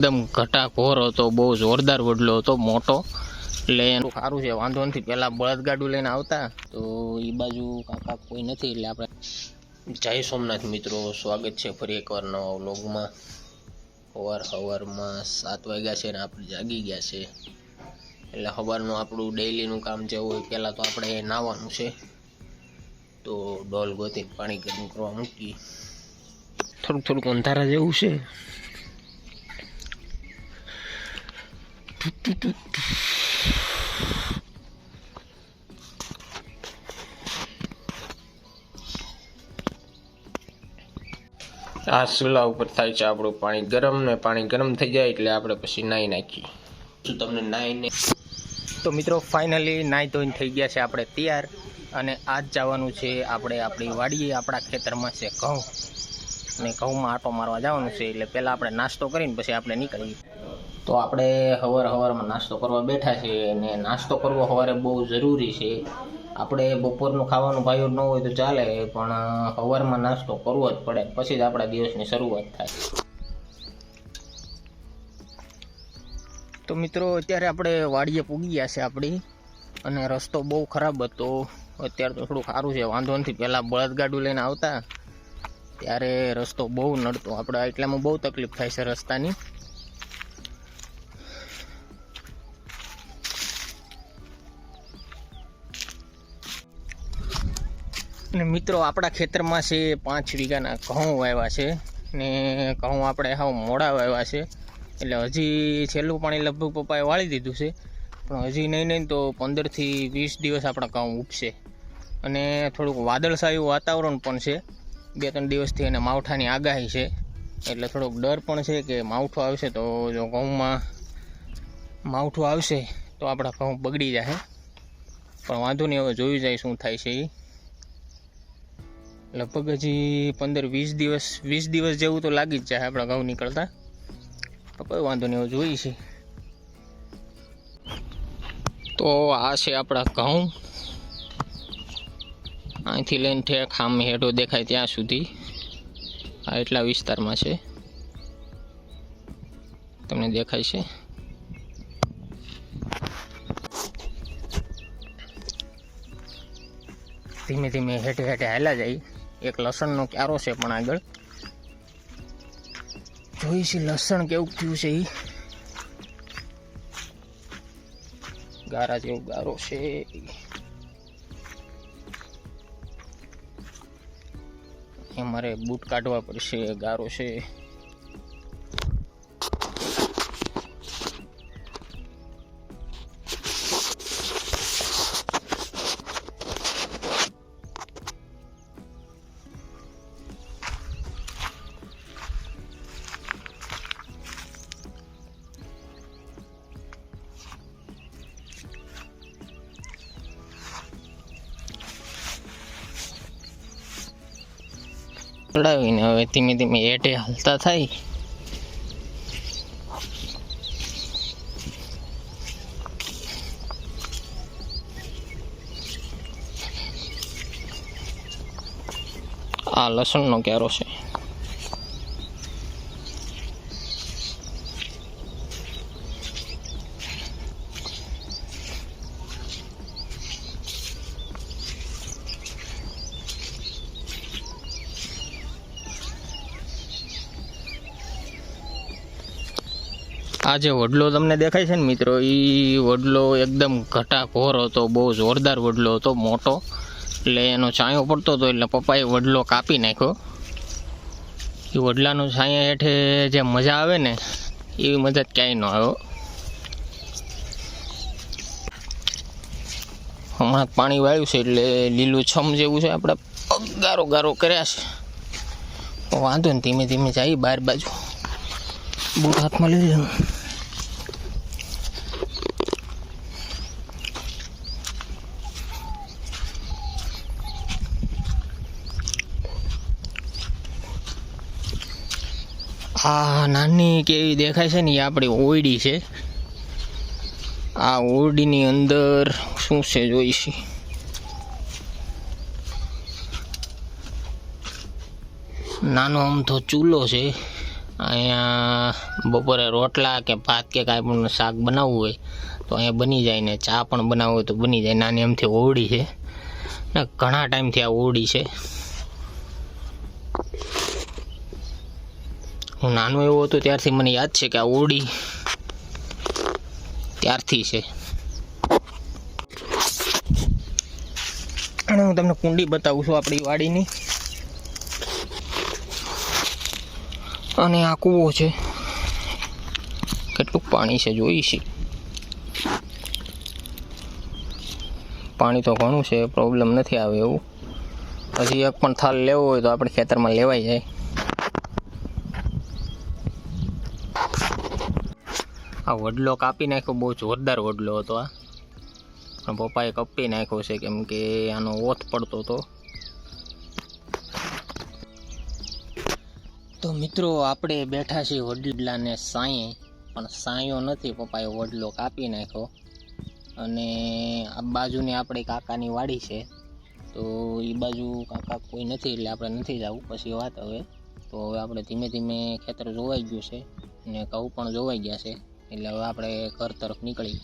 એકદમ ઘટાઘોર હતો, બહુ જોરદાર વડલો હતો, મોટો. એટલે એનું સારું છે, વાંધો નથી. પહેલાં બળદગાડું લઈને આવતા તો એ બાજુ કાકા કોઈ નથી, એટલે આપણે જય સોમનાથ મિત્રો, સ્વાગત છે ફરી એકવાર નવા વ્લોગમાં. સવારમાં 7 વાગ્યા છે ને આપણે જાગી ગયા છે. એટલે સવારનું આપણું ડેઈલીનું કામ જે હોય, પહેલાં તો આપણે નાહવાનું છે, તો ડોલ ગોતીને પાણી ગરમ કરવા મૂકી. થોડુંક અંધારા જેવું છે. આ ચૂલા ઉપર થાય છે આપણું પાણી ગરમ, ને પાણી ગરમ થઈ જાય એટલે આપણે પછી નાહી નાખીએ. શું તમને નાહીને તો મિત્રો ફાઇનલી નાહી ધોઈને થઈ ગયા છે આપણે તૈયાર, અને આજ જવાનું છે આપણે આપણી વાડીએ. આપણા ખેતરમાં છે ઘઉં, અને ઘઉંમાં આટો મારવા જવાનું છે. એટલે પહેલાં આપણે નાસ્તો કરીને પછી આપણે નીકળીએ. તો આપણે સવારમાં નાસ્તો કરવા બેઠા છીએ, અને નાસ્તો કરવો સવારે બહુ જરૂરી છે. આપણે બપોરનું ખાવાનું ભાઈ ન હોય તો ચાલે, પણ સવારમાં નાસ્તો કરવો જ પડે, પછી જ આપણા દિવસની શરૂઆત થાય. તો મિત્રો અત્યારે આપણે વાડીએ પૂગી ગયા છે આપણી, અને રસ્તો બહુ ખરાબ હતો. અત્યારે તો થોડું સારું છે, વાંધો નથી. પહેલાં બળદગાડું લઈને આવતા ત્યારે રસ્તો બહુ નડતો આપણે, એટલામાં બહુ તકલીફ થાય છે રસ્તાની. અને મિત્રો આપણા ખેતરમાં છે 5 વીઘાના ઘઉં વાવ્યા છે, ને ઘઉં આપણે હાવ મોડા વાવ્યા છે. એટલે હજી છેલ્લું પાણી લગભગ પપ્પાએ વાળી દીધું છે, પણ હજી નહીં તો 15 થી 20 દિવસ આપણા ઘઉં ઉપશે. અને થોડુંક વાદળછાયું વાતાવરણ પણ છે, 2-3 દિવસથી, અને માવઠાની આગાહી છે. એટલે થોડોક ડર પણ છે કે માવઠું આવશે તો જો ઘઉંમાં માવઠું આવશે તો આપણા ઘઉં બગડી જાય. પણ વાંધો નહીં, હવે જોયું જાય શું થાય છે. લગભગ હજી 15-20 દિવસ જેવું તો લાગી જ જાય આપણા ઘઉં નીકળતા. તો કોઈ વાંધો નહીં, હવે જોઈએ છે. તો આ છે આપણા ઘઉં, અહીંથી લઈને ઠેક આમ હેઠો દેખાય ત્યાં સુધી, આ એટલા વિસ્તારમાં છે, તમને દેખાય છે. ધીમે ધીમે હેઠે હાલ્યા જાય. એક લસણનો ક્યારો છે પણ આગળ જોઈ છે લસણ કેવું થયું છે. ગારા જેવું ગારો છે. અમારે બૂટ કાઢવા પડશે, ગારો છે. ચડાવીને હવે ધીમે ધીમે હેઠે હાલતા થાય. આ લસણનો ક્યારો છે. આ જે વડલો તમને દેખાય છે ને મિત્રો, એ વડલો એકદમ ઘટાઘોર હતો, બહુ જોરદાર વડલો હતો, મોટો. એટલે એનો છાંયો પડતો હતો, એટલે પપ્પાએ વડલો કાપી નાખ્યો. એ વડલાનો છાંયા હેઠે જે મજા આવે ને, એવી મજા જ ક્યાંય ન આવ્યો. હમણાં પાણી વાળ્યું છે એટલે લીલું છમ જેવું છે. આપણે ગારો કર્યા છે, વાંધો ને ધીમે ધીમે જાય બહાર બાજુ. બૂટ હાથમાં લઈ લેવાનું. આ નાની કેવી દેખાય છે ને, એ આપણી ઓરડી છે. આ ઓરડીની અંદર શું છે જોઈશી. નાનો આમ તો ચૂલો છે, અહીંયા બપોરે રોટલા કે ભાત કે કાંઈ પણ શાક બનાવવું હોય તો અહીંયા બની જાય, ને ચા પણ બનાવવું હોય તો બની જાય. નાની એમથી ઓરડી છે ને ઘણા ટાઈમથી આ ઓરડી છે. હું નાનો એવો હતો ત્યારથી મને યાદ છે કે આ ઓરડી ત્યારથી છે. અને હું તમને કુંડી બતાવું છું આપણી વાડીની. અને આ કૂવો છે, કેટલું પાણી છે જોઈ છે. પાણી તો ઘણું છે, પ્રોબ્લેમ નથી આવે એવું. પછી એક પણ થાળ લેવો હોય તો આપણે ખેતરમાં લેવાઈ જાય. આ વડલો કાપી નાખ્યો, બહુ જોરદાર વડલો હતો આ, પણ પપ્પાએ કાપી નાખ્યો છે કેમ કે આનો ઓથ પડતો હતો. તો મિત્રો આપણે બેઠા છીએ વડલાને સાંયે, પણ સાંયો નથી, પપ્પાએ વડલો કાપી નાખ્યો. અને આ બાજુની આપણે કાકાની વાડી છે, તો એ બાજુ કાકા કોઈ નથી એટલે આપણે નથી જવું પછી વાત. હવે તો હવે આપણે ધીમે ધીમે ખેતર જોવાઈ ગયું છે ને ઘઉં પણ જોવાઈ ગયા છે, એટલે હવે આપણે ઘર તરફ નીકળી.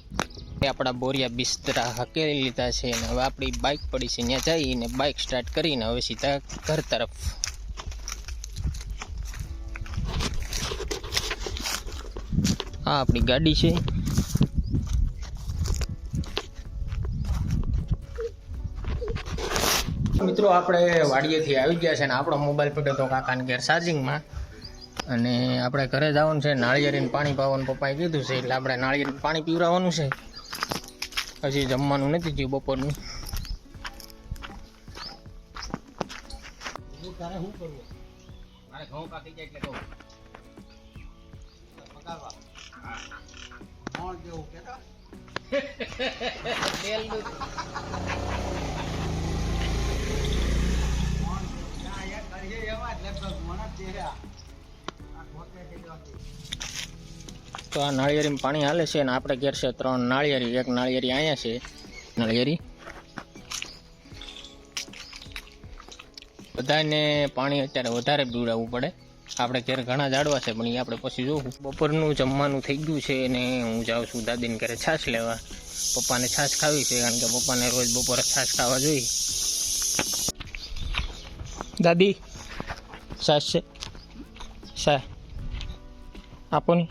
આપણા બોરિયા બિસ્તરા હકેલી લીધા છે અને હવે આપણી બાઇક પડી છે, ત્યાં જઈને બાઇક સ્ટાર્ટ કરીને હવે સીધા ઘર તરફ. આ આપણી ગાડી છે. મિત્રો આપણે વાડીએથી આવી ગયા છે ને આપણો મોબાઈલ પડ્યો તો કાકાને ઘેર ચાર્જિંગમાં, અને આપણે ઘરે જવાનું છે. નાળિયેરીને પાણી પાવાનું પપ્પાએ કીધું છે એટલે આપણે નાળિયેરીને પાણી પીવડાવવાનું છે. હજી જમવાનું નથી થયું બપોરનું. તારે શું કરવું? મારે ઘઉં પાકી જાય એટલે કહું પકાવવા. કોણ જેવું કેતા તો આ નાળિયેરીમાં પાણી હાલે છે ને આપણે ઘેર છે 3 નાળિયેરી. એક નાળિયેરી અહીંયા છે નાળિયેરી. બધાને પાણી અત્યારે વધારે પીવડાવવું પડે. આપણે ઘેર ઘણા ઝાડવા છે પણ એ આપણે પછી જોવું. બપોરનું જમવાનું થઈ ગયું છે અને હું જાઉં છું દાદીને ઘરે છાશ લેવા. પપ્પાને છાશ ખાવી છે કારણ કે પપ્પાને રોજ બપોરે છાશ ખાવા જોઈએ. દાદી છાશ છે? શા આપો ને.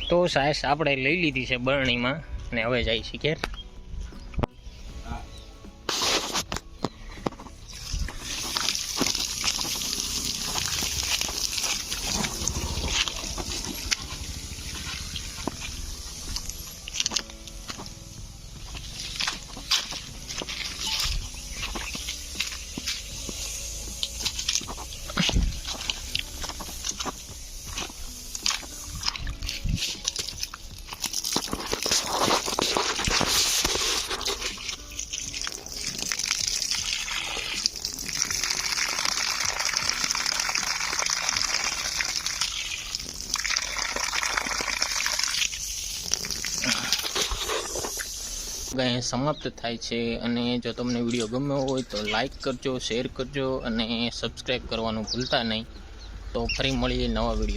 તો છાશ આપણે લઈ લીધી છે બરણીમાં અને હવે જાય છે ઘેર. અહીં સમાપ્ત થાય છે. અને જો તમને વિડીયો ગમ્યો હોય તો લાઈક કરજો, શેર કરજો અને સબસ્ક્રાઈબ કરવાનું ભૂલતા નહીં. તો ફરી મળીએ નવા વિડીયો.